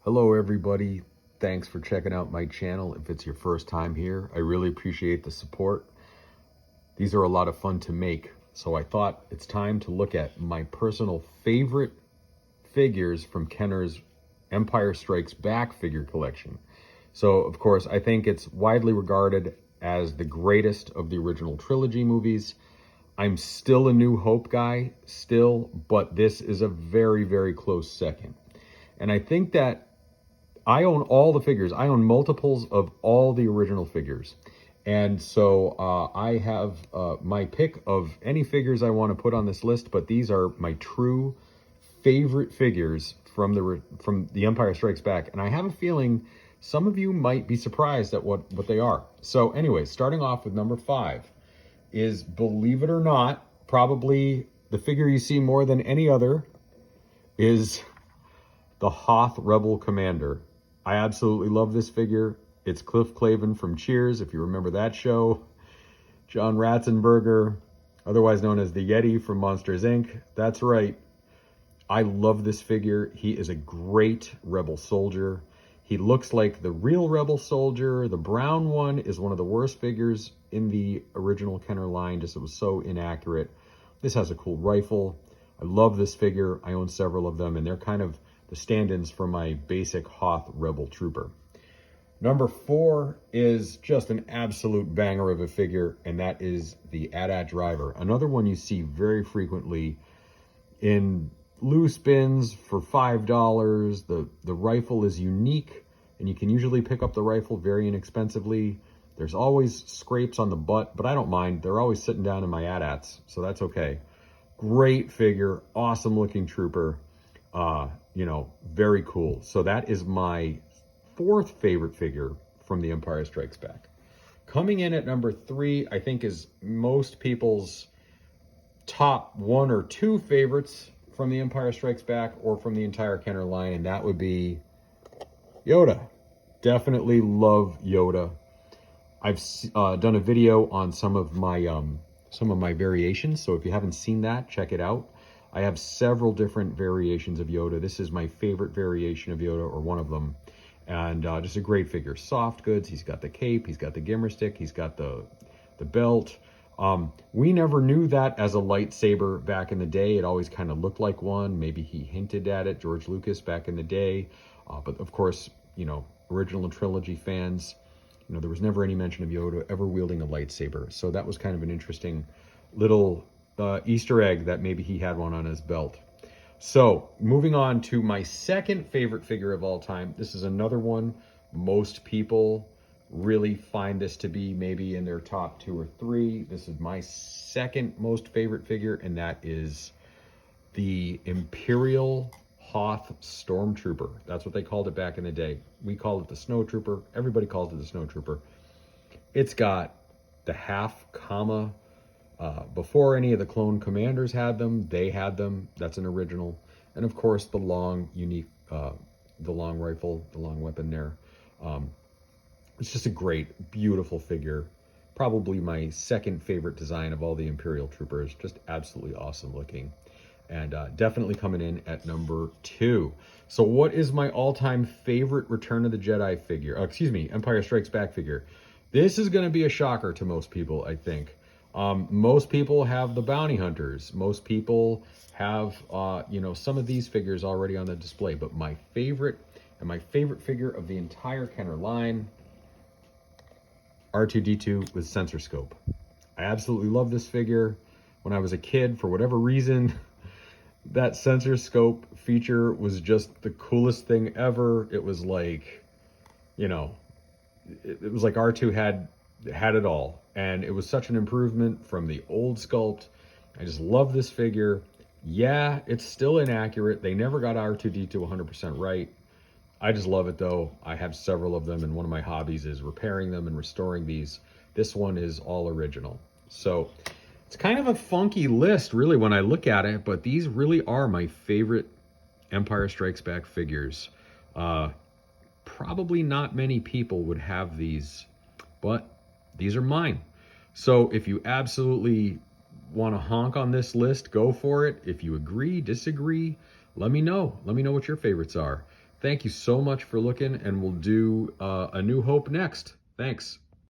Hello everybody, thanks for checking out my channel. If it's your first time here, I really appreciate the support. These are a lot of fun to make, so I thought it's time to look at my personal favorite figures from Kenner's Empire Strikes Back figure collection. So of course, I think it's widely regarded as the greatest of the original trilogy movies. I'm still a New Hope guy, but this is a very, very close second. And I think that I own all the figures. I own multiples of all the original figures. And so I have my pick of any figures I want to put on this list, but these are my true favorite figures from the Empire Strikes Back. And I have a feeling some of you might be surprised at what they are. So anyway, starting off with number 5 is, believe it or not, probably the figure you see more than any other is the Hoth Rebel Commander. I absolutely love this figure. It's Cliff Clavin from Cheers, if you remember that show. John Ratzenberger, otherwise known as the Yeti from Monsters, Inc. That's right. I love this figure. He is a great Rebel soldier. He looks like the real Rebel soldier. The brown one is one of the worst figures in the original Kenner line, just it was so inaccurate. This has a cool rifle. I love this figure. I own several of them, and they're kind of the stand-ins for my basic Hoth Rebel Trooper. Number 4 is just an absolute banger of a figure, and that is the AT-AT Driver. Another one you see very frequently in loose bins for $5. The rifle is unique, and you can usually pick up the rifle very inexpensively. There's always scrapes on the butt, but I don't mind. They're always sitting down in my AT-ATs, so that's okay. Great figure, awesome looking trooper. Very cool. So that is my 4th favorite figure from The Empire Strikes Back. Coming in at number 3, I think, is most people's top 1 or 2 favorites from The Empire Strikes Back or from the entire Kenner line, and that would be Yoda. Definitely love Yoda. I've done a video on some of my variations, so if you haven't seen that, check it out. I have several different variations of Yoda. This is my favorite variation of Yoda, or one of them. And just a great figure. Soft goods. He's got the cape. He's got the gimmer stick. He's got the belt. We never knew that as a lightsaber back in the day. It always kind of looked like one. Maybe he hinted at it, George Lucas, back in the day. But of course, original trilogy fans, there was never any mention of Yoda ever wielding a lightsaber. So that was kind of an interesting little Easter egg that maybe he had one on his belt. So moving on to my 2nd favorite figure of all time. This is another one most people really find this to be maybe in their top 2 or 3. This is my 2nd most favorite figure, and that is the Imperial Hoth Stormtrooper. That's what they called it back in the day. We called it the Snowtrooper. Everybody calls it the Snowtrooper. It's got the half comma. Before any of the clone commanders had them, they had them. That's an original. And of course, the long, unique, the long rifle, the long weapon there. It's just a great, beautiful figure. Probably my 2nd favorite design of all the Imperial Troopers. Just absolutely awesome looking. And definitely coming in at number 2. So what is my all-time favorite Return of the Jedi figure? Empire Strikes Back figure. This is going to be a shocker to most people, I think. Most people have the bounty hunters. Most people have, some of these figures already on the display. But my favorite figure of the entire Kenner line, R2-D2 with sensor scope. I absolutely love this figure. When I was a kid, for whatever reason, that sensor scope feature was just the coolest thing ever. It was like, it was like R2 had it all, and it was such an improvement from the old sculpt. I just love this figure. Yeah, it's still inaccurate. They never got R2-D2 100% right. I just love it though. I have several of them, and one of my hobbies is repairing them and restoring these. This one is all original. So it's kind of a funky list really when I look at it, but these really are my favorite Empire Strikes Back figures. Probably not many people would have these, but these are mine. So if you absolutely want to honk on this list, go for it. If you agree, disagree, let me know. Let me know what your favorites are. Thank you so much for looking, and we'll do A New Hope next. Thanks.